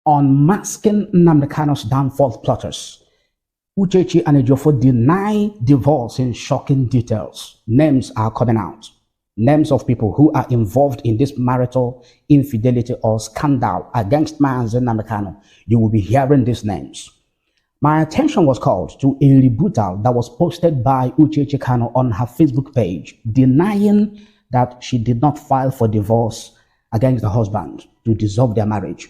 Unmasking Nnamdi Kanu's downfall plotters. Uchechi and Ejiofor deny divorce in shocking details. Names are coming out. Names of people who are involved in this marital infidelity or scandal against Mazi Nnamdi Kanu. You will be hearing these names. My attention was called to a rebuttal that was posted by Uchechi Kanu on her Facebook page, denying that she did not file for divorce against the husband to dissolve their marriage.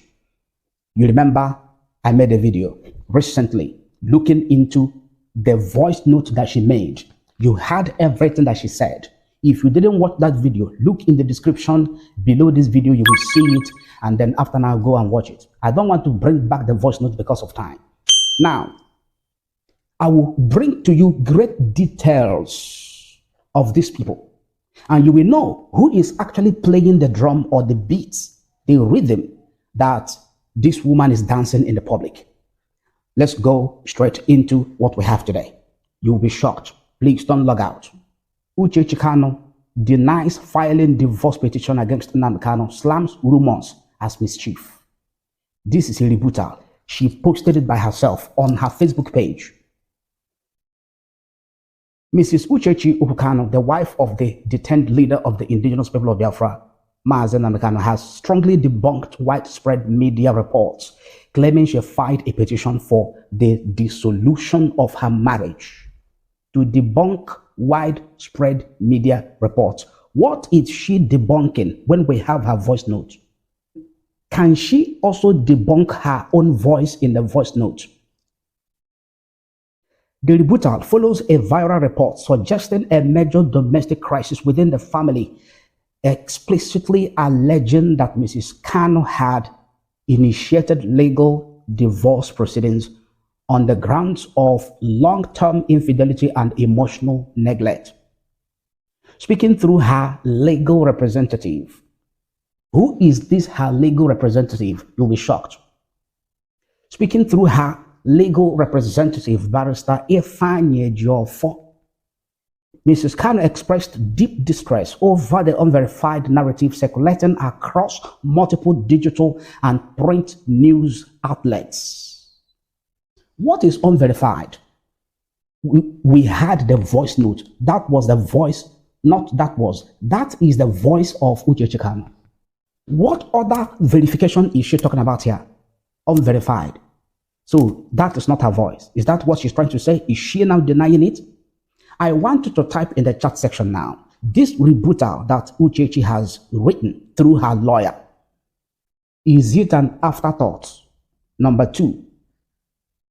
You remember I made a video recently looking into the voice note that she made. You heard everything that she said. If you didn't watch that video, look in the description below this video, you will see it, and then after now, go and watch it. I don't want to bring back the voice note because of time. Now, I will bring to you great details of these people, and you will know who is actually playing the drum or the beats, the rhythm that this woman is dancing in the public. Let's go straight into what we have today. You'll be shocked. Please don't log out. Uchechi Kanu denies filing divorce petition against Nnamdi Kanu, slams rumors as mischief. This is a rebuttal. She posted it by herself on her Facebook page. Mrs. Uchechi Kanu, the wife of the detained leader of the indigenous people of Biafra, Mazi Nnamdi Kanu, has strongly debunked widespread media reports claiming she filed a petition for the dissolution of her marriage. To debunk widespread media reports, what is she debunking when we have her voice note? Can she also debunk her own voice in the voice note? The rebuttal follows a viral report suggesting a major domestic crisis within the family, explicitly alleging that Mrs. Kanu had initiated legal divorce proceedings on the grounds of long-term infidelity and emotional neglect. Speaking through her legal representative. Who is this her legal representative? You'll be shocked. Speaking through her legal representative, Barrister Ejiofor, Mrs. Kanu expressed deep distress over the unverified narrative circulating across multiple digital and print news outlets. What is unverified? We had the voice note. That was the voice, not that was. That is the voice of Uchechi Kanu. What other verification is she talking about here? Unverified. So that is not her voice. Is that what she's trying to say? Is she now denying it? I want you to type in the chat section now. This rebuttal that Uchechi has written through her lawyer, is it an afterthought? Number two,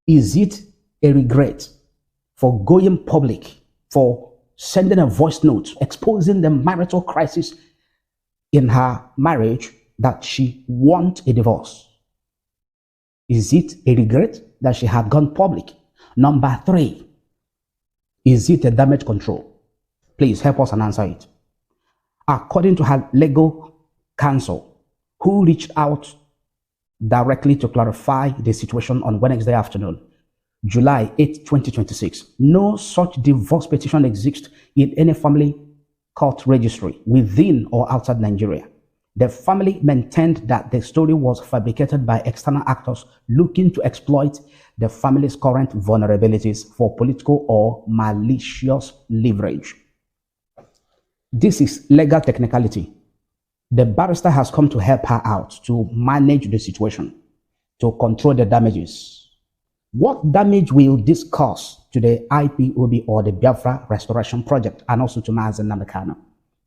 is it a regret for going public, for sending a voice note, exposing the marital crisis in her marriage that she wants a divorce? Is it a regret that she had gone public? Number three, is it a damage control? Please help us and answer it. According to her legal counsel, who reached out directly to clarify the situation on Wednesday afternoon, July 8, 2026, no such divorce petition exists in any family court registry within or outside Nigeria. The family maintained that the story was fabricated by external actors looking to exploit the family's current vulnerabilities for political or malicious leverage. This is legal technicality. The barrister has come to help her out to manage the situation, to control the damages. What damage will this cause to the IPOB or the Biafra Restoration Project and also to Mazi Nnamdi Kanu?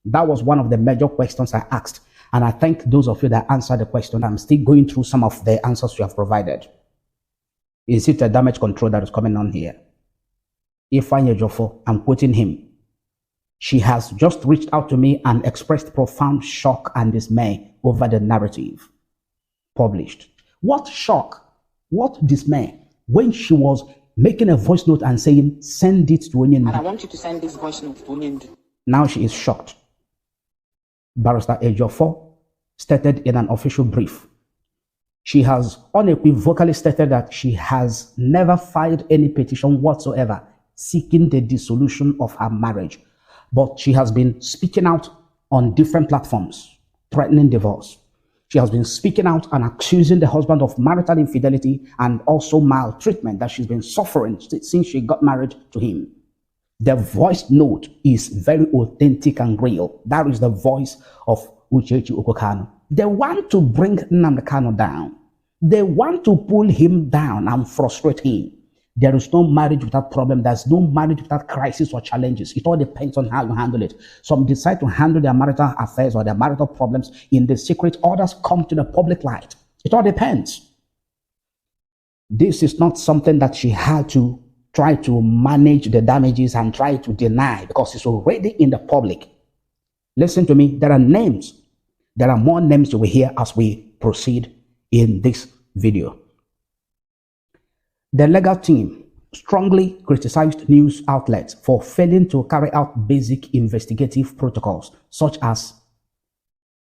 That was one of the major questions I asked. And I thank those of you that answered the question. I'm still going through some of the answers you have provided. Is it a damage control that is coming on here? Ifeanyi Ejiofor, I'm quoting him. She has just reached out to me and expressed profound shock and dismay over the narrative published. What shock? What dismay? When she was making a voice note and saying, send it to Onyendu. And I want you to send this voice note to Onyendu. Now she is shocked. Barrister Ejiofor stated in an official brief, she has unequivocally stated that she has never filed any petition whatsoever seeking the dissolution of her marriage, but she has been speaking out on different platforms, threatening divorce. She has been speaking out and accusing the husband of marital infidelity and also maltreatment that she's been suffering since she got married to him. The voice note is very authentic and real. That is the voice of Uchechi Kanu. They want to bring Nnamdi Kanu down. They want to pull him down and frustrate him. There is no marriage without problem. There's no marriage without crisis or challenges. It all depends on how you handle it. Some decide to handle their marital affairs or their marital problems in the secret. Others come to the public light. It all depends. This is not something that she had to try to manage the damages and try to deny because it's already in the public. Listen to me. There are names. There are more names you will hear as we proceed in this video. The legal team strongly criticized news outlets for failing to carry out basic investigative protocols, such as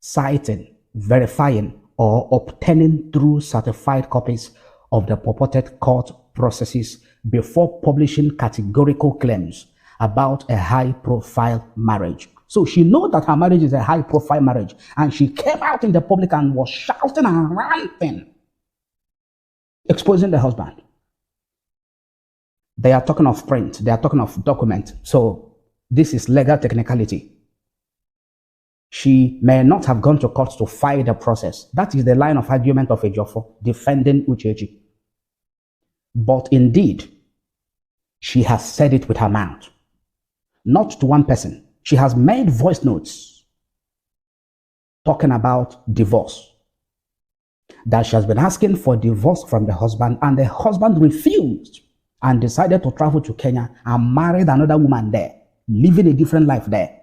citing, verifying, or obtaining true certified copies of the purported court processes before publishing categorical claims about a high-profile marriage. So she knows that her marriage is a high-profile marriage, and she came out in the public and was shouting and ranting, exposing the husband. They are talking of print. They are talking of document. So this is legal technicality. She may not have gone to court to fight the process. That is the line of argument of Ejiofor defending Uchechi. But indeed, she has said it with her mouth. Not to one person. She has made voice notes talking about divorce. That she has been asking for divorce from the husband, and the husband refused and decided to travel to Kenya and married another woman there, living a different life there.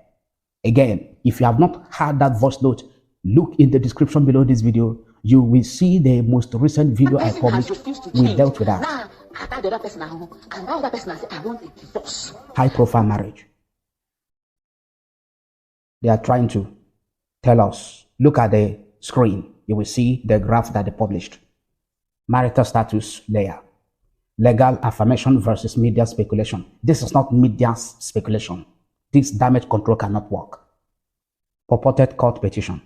Again, if you have not heard that voice note, look in the description below this video. You will see the most recent video I published. We dealt with that. High profile marriage. They are trying to tell us, look at the screen. You will see the graph that they published. Marital status layer. Legal affirmation versus media speculation. This is not media speculation. This damage control cannot work. Purported court petition.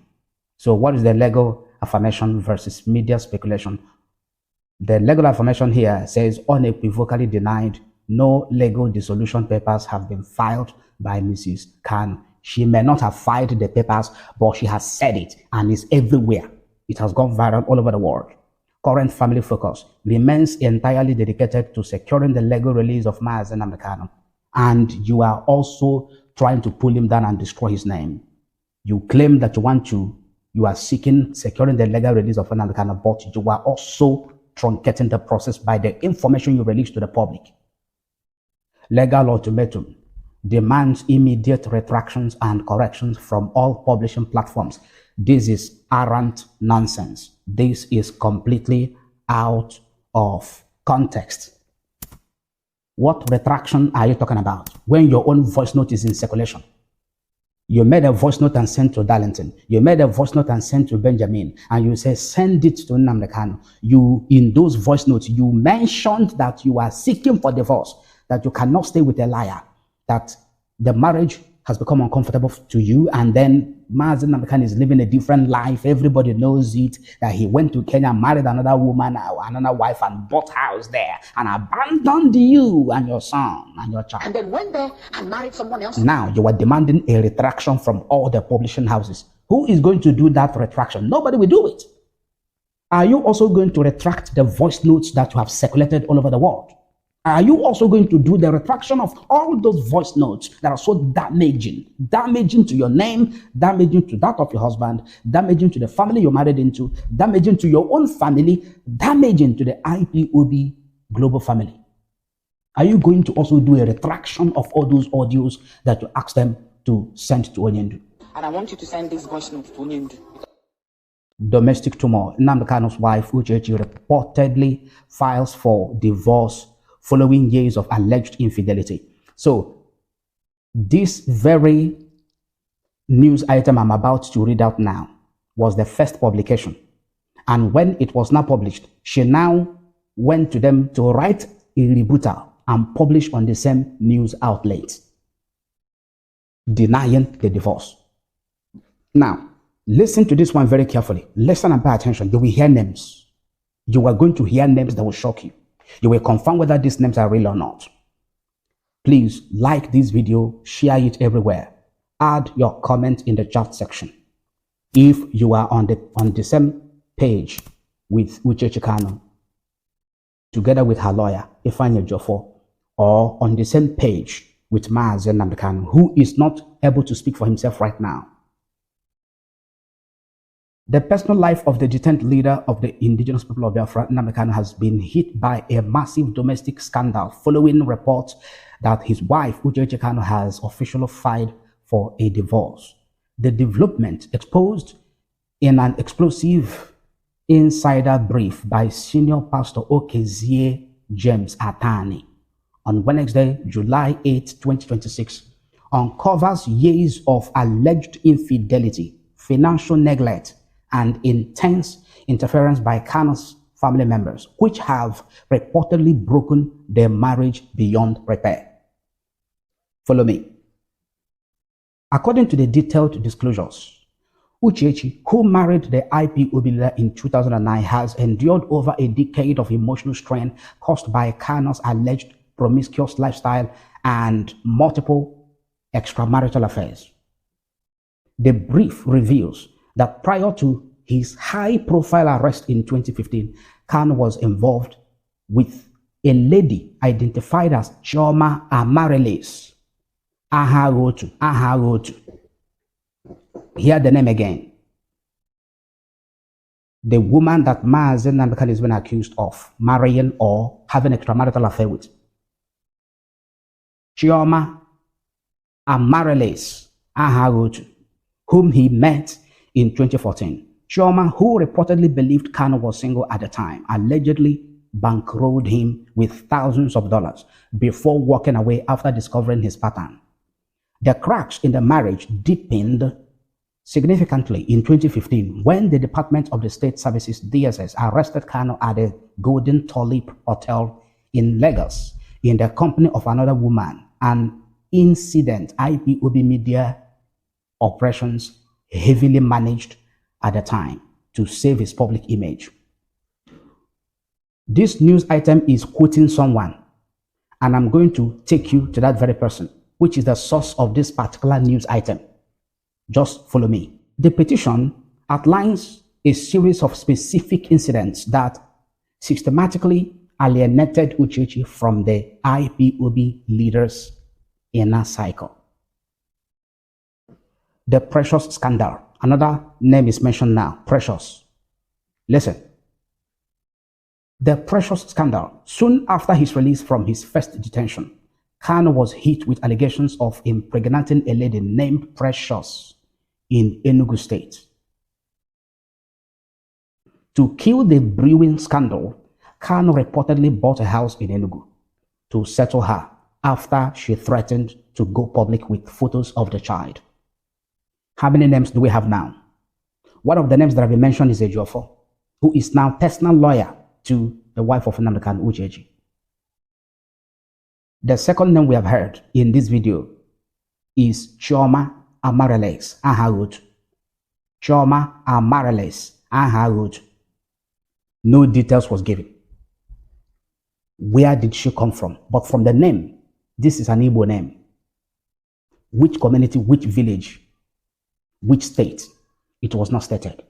So what is the legal affirmation versus media speculation? The legal affirmation here says unequivocally denied. No legal dissolution papers have been filed by Mrs. Kanu. She may not have filed the papers, but she has said it and it's everywhere. It has gone viral all over the world. Current family focus remains entirely dedicated to securing the legal release of Mazi Nnamdi Kanu. And you are also trying to pull him down and destroy his name. You claim that you are seeking securing the legal release of Nnamdi Kanu, but you are also truncating the process by the information you release to the public. Legal ultimatum demands immediate retractions and corrections from all publishing platforms. This is arrant nonsense. This is completely out of context. What retraction are you talking about? When your own voice note is in circulation. You made a voice note and sent to Darlington. You made a voice note and sent to Benjamin. And you say, send it to Nnamdi Kanu. You, in those voice notes, you mentioned that you are seeking for divorce, that you cannot stay with a liar, that the marriage has become uncomfortable to you, and then Mazi Nnamdi Kanu is living a different life. Everybody knows it, that he went to Kenya, married another woman, another wife, and bought house there, and abandoned you and your son and your child. And then went there and married someone else. Now you are demanding a retraction from all the publishing houses. Who is going to do that retraction? Nobody will do it. Are you also going to retract the voice notes that you have circulated all over the world? Are you also going to do the retraction of all those voice notes that are so damaging to your name, damaging to that of your husband, damaging to the family you're married into, damaging to your own family, damaging to the IPOB global family? Are you going to also do a retraction of all those audios that you asked them to send to Onyendu? And I want you to send this voice note to Onyendu. Domestic turmoil. Nnamdi Kanu's wife, Uchechi, reportedly files for divorce following years of alleged infidelity. So, this very news item I'm about to read out now was the first publication. And when it was now published, she now went to them to write a rebuttal and publish on the same news outlet, denying the divorce. Now, Listen to this one very carefully. Listen and pay attention. You will hear names. You are going to hear names that will shock you. You will confirm whether these names are real or not. Please like this video, share it everywhere. Add your comment in the chat section. If you are on the same page with Uchechi Kanu, together with her lawyer, Ifeanyi Ejiofor, or on the same page with Mazi Nnamdi Kanu, who is not able to speak for himself right now. The personal life of the detained leader of the indigenous people of Biafra, Nnamdi Kanu, has been hit by a massive domestic scandal following reports that his wife, Uchechi Kanu, has officially filed for a divorce. The development exposed in an explosive insider brief by senior pastor Okezie James Atani on Wednesday, July 8, 2026, uncovers years of alleged infidelity, financial neglect, and intense interference by Kanu's family members, which have reportedly broken their marriage beyond repair. Follow me. According to the detailed disclosures, Uchechi, who married the IPOB leader in 2009, has endured over a decade of emotional strain caused by Kanu's alleged promiscuous lifestyle and multiple extramarital affairs. The brief reveals that prior to his high-profile arrest in 2015, Kanu was involved with a lady identified as Chioma Amareles. Ahagotu. Hear the name again. The woman that Mazi Nnamdi Kanu has been accused of marrying or having an extramarital affair with. Chioma Amareles Ahagotu, whom he met in 2014. Chioma, who reportedly believed Kanu was single at the time, allegedly bankrolled him with thousands of dollars before walking away after discovering his pattern. The cracks in the marriage deepened significantly in 2015 when the Department of the State Services (DSS) arrested Kanu at the Golden Tulip Hotel in Lagos in the company of another woman, an incident IPOB media operations heavily managed at the time to save his public image. This news item is quoting someone, and I'm going to take you to that very person, which is the source of this particular news item. Just follow me. The petition outlines a series of specific incidents that systematically alienated Uchechi from the IPOB leaders' inner cycle. The Precious Scandal. Another name is mentioned now, Precious. Listen. The Precious Scandal. Soon after his release from his first detention, Kanu was hit with allegations of impregnating a lady named Precious in Enugu State. To kill the brewing scandal, Kanu reportedly bought a house in Enugu to settle her after she threatened to go public with photos of the child. How many names do we have now? One of the names that have been mentioned is Ejiofor, who is now personal lawyer to the wife of Nnamdi Kanu, Uchechi. The second name we have heard in this video is Chioma Amareles Ahagotu. Chioma Amareles Ahagotu. No details was given. Where did she come from? But from the name, this is an Igbo name. Which community, which village, which state? It was not stated.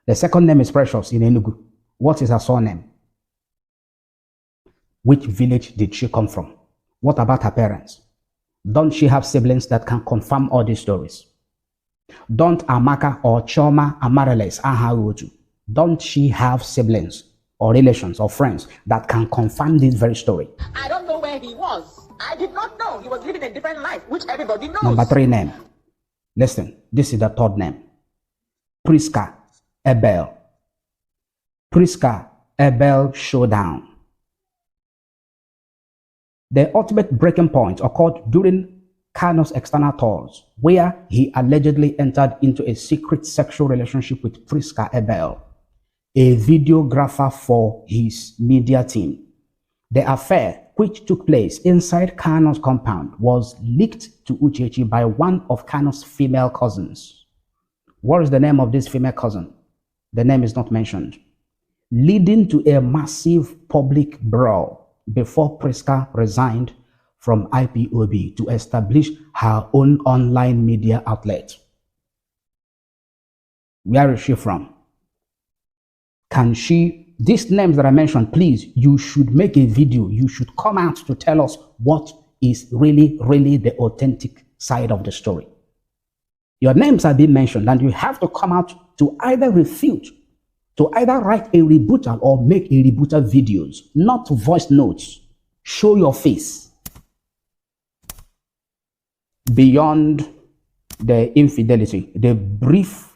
The second name is Precious in Enugu. What is her surname? Which village did she come from? What about her parents? Don't she have siblings that can confirm all these stories? Don't Amaka or Chioma Amareles Ahagotu, don't she have siblings or relations or friends that can confirm this very story? I don't know where he was. I did not know. He was living a different life, which everybody knows. Number 3 name. Listen, this is the third name. Prisca Abel. Prisca Abel Showdown. The ultimate breaking point occurred during Kanu's external tours, where he allegedly entered into a secret sexual relationship with Prisca Abel, a videographer for his media team. The affair, which took place inside Kanu's compound, was leaked to Uchechi by one of Kanu's female cousins, What is the name of this female cousin? The name is not mentioned. Leading to a massive public brawl before Prisca resigned from IPOB to establish her own online media outlet. Where is she from? Can she, these names that I mentioned, please, you should make a video. You should come out to tell us what is really the authentic side of the story. Your names are being mentioned, and you have to come out to either refute, to either write a rebuttal or make a rebuttal videos, not voice notes. Show your face. Beyond the infidelity, the brief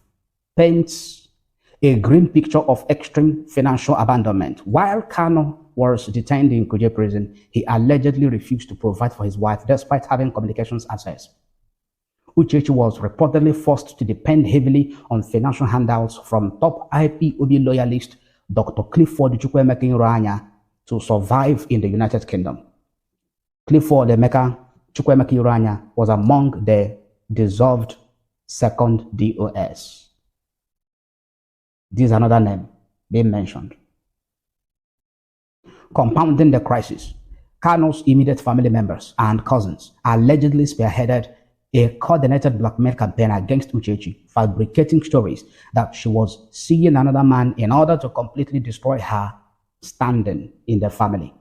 paints a grim picture of extreme financial abandonment. While Kanu was detained in Kuje prison, he allegedly refused to provide for his wife despite having communications access. Uchechi was reportedly forced to depend heavily on financial handouts from top IPOB loyalist Dr. Clifford Chukwuemeka to survive in the United Kingdom. Clifford Chukwuemeka was among the dissolved second DOS. This is another name being mentioned. Compounding the crisis, Kanu's immediate family members and cousins allegedly spearheaded a coordinated blackmail campaign against Uchechi, fabricating stories that she was seeing another man in order to completely destroy her standing in the family.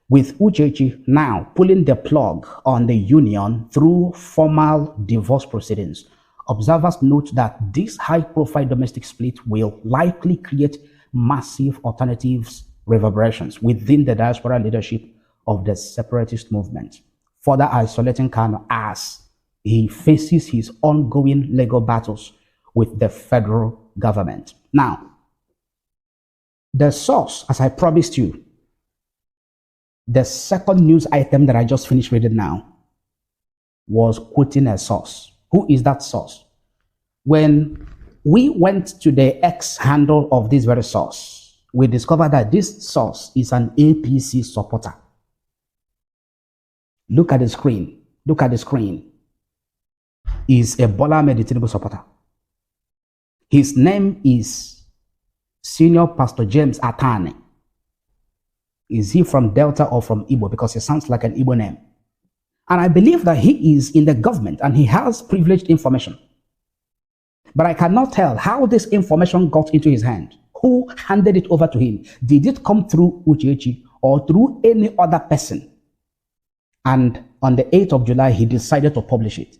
With Uchechi now pulling the plug on the union through formal divorce proceedings, observers note that this high-profile domestic split will likely create massive alternatives reverberations within the diaspora leadership of the separatist movement, further isolating Kanu as he faces his ongoing legal battles with the federal government. Now, the source, as I promised you, the second news item that I just finished reading now was quoting a source. Who is that source? When we went to the X handle of this very source, we discovered that this source is an APC supporter. Look at the screen. Look at the screen. Is a Bola Ahmed Tinubu supporter. His name is Senior Pastor James Atani. Is he from Delta or from Igbo? Because he sounds like an Igbo name. And I believe that he is in the government and he has privileged information. But I cannot tell how this information got into his hand. Who handed it over to him? Did it come through Uchechi or through any other person? And on the 8th of July, he decided to publish it.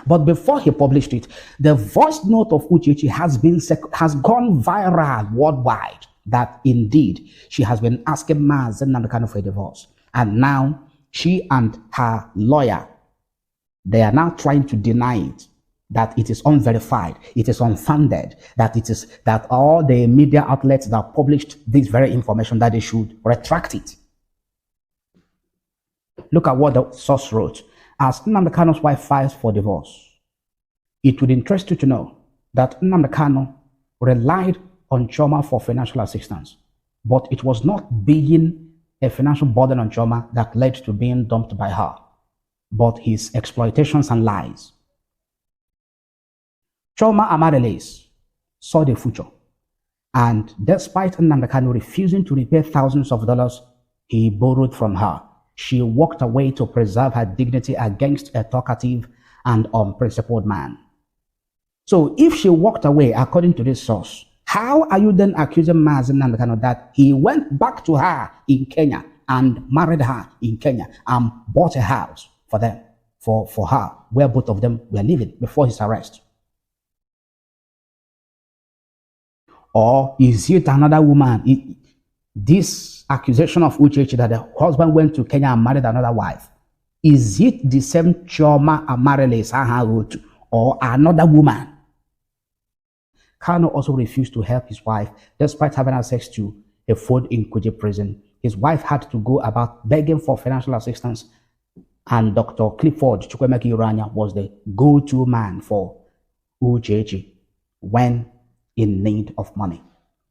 But before he published it, the voice note of Uchechi has gone viral worldwide that indeed she has been asking Mazi Nnamdi Kanu for a divorce. And now she and her lawyer, they are now trying to deny it, that it is unverified, it is unfounded, that all the media outlets that published this very information, that they should retract it. Look at what the source wrote. As Nnamdi Kanu's wife files for divorce, it would interest you to know that Nnamdi Kanu relied on Chioma for financial assistance, but it was not being a financial burden on Chioma that led to being dumped by her, but his exploitations and lies. Chioma Amareles saw the future, and despite Nnamdi Kanu refusing to repay thousands of dollars he borrowed from her, she walked away to preserve her dignity against a talkative and unprincipled man. So if she walked away according to this source, how are you then accusing Mazi Nnamdi Kanu that he went back to her in Kenya and married her in Kenya and bought a house for them, for her, where both of them were living before his arrest? Or is it another woman? This accusation of Uchechi that the husband went to Kenya and married another wife, is it the same Chioma Amareles wrote, or another woman? Kanu also refused to help his wife despite having access to a phone in Kuje prison. His wife had to go about begging for financial assistance, and Dr. Clifford Chukwuemeka was the go-to man for Uchechi when in need of money.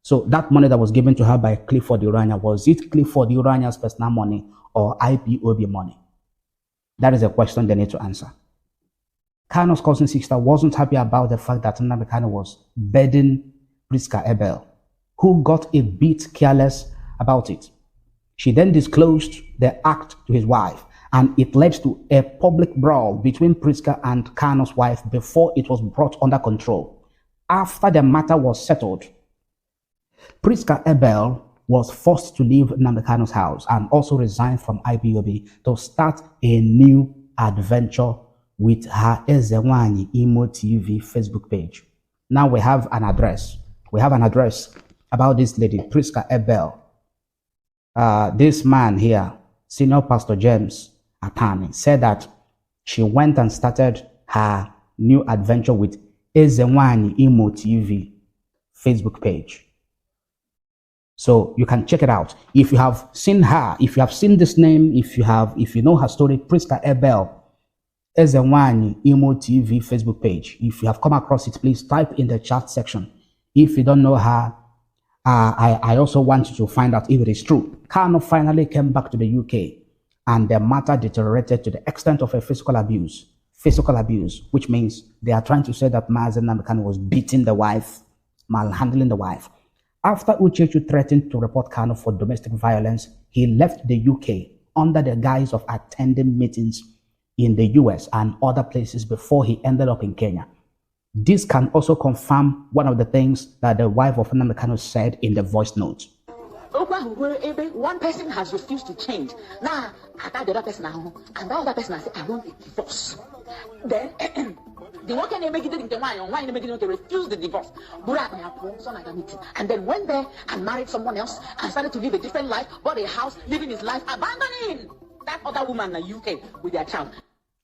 So that money that was given to her by Clifford Urania, was it Clifford Urania's personal money or IPOB money? That is a question they need to answer. Kanu's cousin sister wasn't happy about the fact that Nnamdi Kanu was bedding Prisca Abel, who got a bit careless about it. She then disclosed the act to his wife, and it led to a public brawl between Prisca and Kanu's wife before it was brought under control. After the matter was settled, Prisca Abel was forced to leave Nnamdi Kanu's house and also resigned from IPOB to start a new adventure with her Nnawuihe Imo TV Facebook page. Now we have an address. We have an address about this lady, Prisca Abel. This man here, Senior Pastor James Atani, said that she went and started her new adventure with Nnawuihe Imo TV Facebook page. So you can check it out. If you have seen her, if you have seen this name, if you know her story, Prisca Abel, Nnawuihe Imo TV Facebook page. If you have come across it, please type in the chat section. If you don't know her, I also want you to find out if it is true. Kanu finally came back to the UK, and the matter deteriorated to the extent of a physical abuse. Physical abuse, which means they are trying to say that Mazi Nnamdi Kanu was beating the wife, malhandling the wife. After Uchechi threatened to report Kanu for domestic violence, he left the UK under the guise of attending meetings in the US and other places before he ended up in Kenya. This can also confirm one of the things that the wife of Nnamdi Kanu said in the voice note. One person has refused to change. Now, I got the other person now, and the other person I said, I want a divorce. Then, the one can make it into why they make it to refuse the divorce. And then went there and married someone else and started to live a different life, bought a house, living his life, abandoning that other woman in the UK with their child.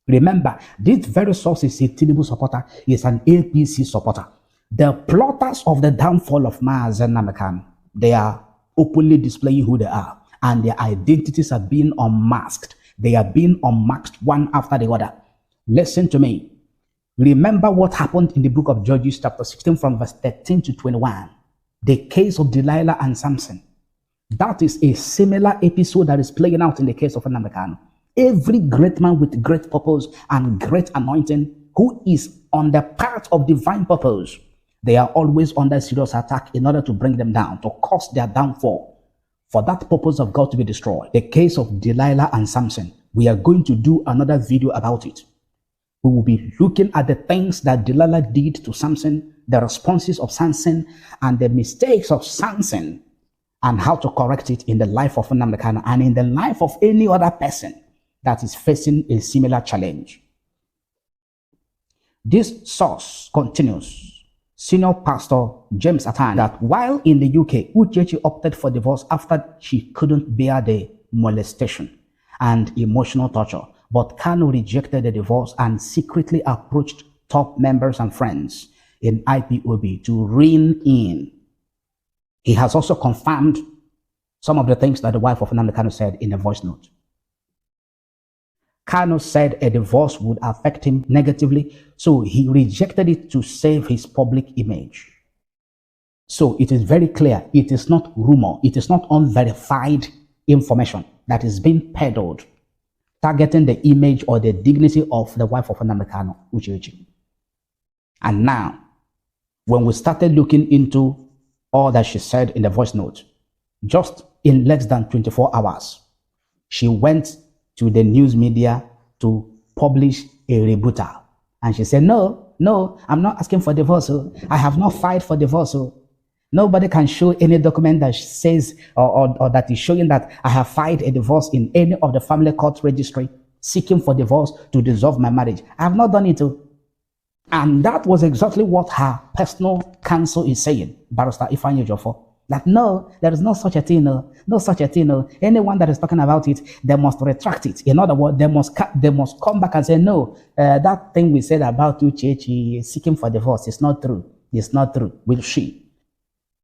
Remember, this very source is a Tinubu supporter, is an APC supporter. The plotters of the downfall of Mazi Nnamdi Kanu, they are openly displaying who they are, and their identities are being unmasked. They are being unmasked one after the other. Listen to me. Remember what happened in the book of Judges chapter 16 from verse 13 to 21. The case of Delilah and Samson. That is a similar episode that is playing out in the case of Nnamdi Kanu. Every great man with great purpose and great anointing who is on the path of divine purpose, they are always under serious attack in order to bring them down, to cause their downfall, for that purpose of God to be destroyed. The case of Delilah and Samson, we are going to do another video about it. We will be looking at the things that Delilah did to Samson, the responses of Samson, and the mistakes of Samson, and how to correct it in the life of Nnamdi Kanu and in the life of any other person that is facing a similar challenge. This source continues. Senior Pastor James Atani, that while in the UK, Uchechi opted for divorce after she couldn't bear the molestation and emotional torture, but Kanu rejected the divorce and secretly approached top members and friends in IPOB to rein in. He has also confirmed some of the things that the wife of Nnamdi Kanu said in a voice note. Kanu said a divorce would affect him negatively, so he rejected it to save his public image. So it is very clear, it is not rumor, it is not unverified information that is being peddled, targeting the image or the dignity of the wife of Nnamdi Kanu, Uchechi. And now, when we started looking into all that she said in the voice note, just in less than 24 hours, she went to the news media to publish a rebuttal. And she said, no, I'm not asking for divorce. I have not filed for divorce. Nobody can show any document that says or that is showing that I have filed a divorce in any of the family court registry seeking for divorce to dissolve my marriage. I have not done it. And that was exactly what her personal counsel is saying, Barrister Ejiofor. That no, there is no such a thing, no such a thing. Anyone that is talking about it, they must retract it. In other words, they must come back and say, no, that thing we said about Uchechi seeking for divorce is not true. It's not true. Will she?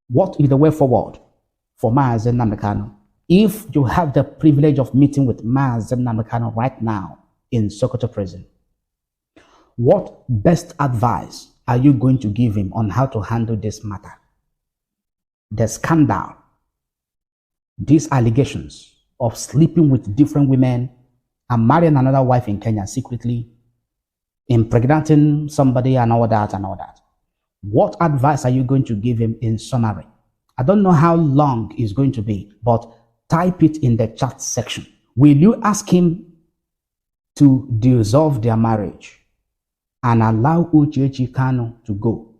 What is the way forward for Mazi Nnamdi Kanu? If you have the privilege of meeting with Mazi Nnamdi Kanu right now in Sokoto prison, what best advice are you going to give him on how to handle this matter? The scandal, these allegations of sleeping with different women and marrying another wife in Kenya secretly, impregnating somebody and all that and all that. What advice are you going to give him in summary? I don't know how long it's going to be, but type it in the chat section. Will you ask him to dissolve their marriage and allow Uchechi Kanu to go,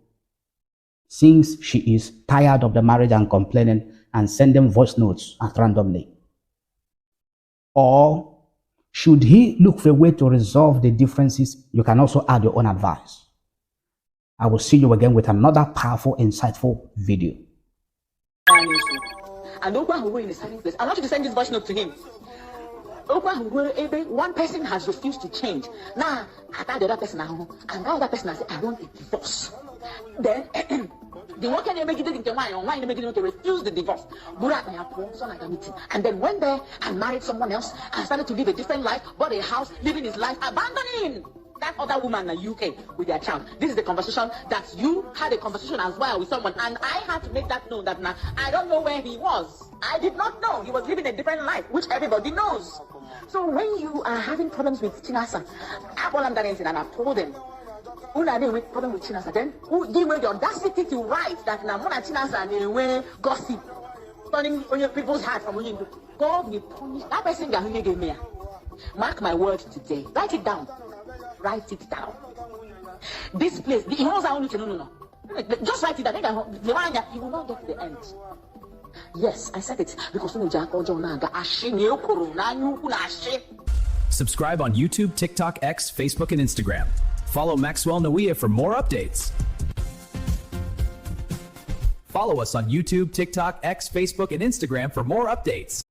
since she is tired of the marriage and complaining and sending voice notes at randomly? Or should he look for a way to resolve the differences? You can also add your own advice. I will see you again with another powerful, insightful video. And Okwa who in the silent place, I want you to send this voice note to him. Okwa who one person has refused to change. Now, I thought the other person now, and now that person has said, I want a divorce. Then, the one can make it into why make it to refuse the divorce. And then went there and married someone else and started to live a different life, bought a house, living his life, abandoning that other woman in the UK with their child. This is the conversation that you had a conversation as well with someone, and I had to make that known that now I don't know where he was. I did not know he was living a different life, which everybody knows. So when you are having problems with Chinasa, and I've told them, who are they with problem with Chinasa? Then who give me the audacity to write that now Mona Chinasa and they were gossip, turning on your people's heart from you. God will punish that person that you gave me. Mark my word today. Write it down. Write it down. This place, the homes are only no. Just write it down. He will not get to the end. Yes, I said it because subscribe on YouTube, TikTok, X, Facebook, and Instagram. Follow Maxwell Nnawuihe for more updates. Follow us on YouTube, TikTok, X, Facebook, and Instagram for more updates.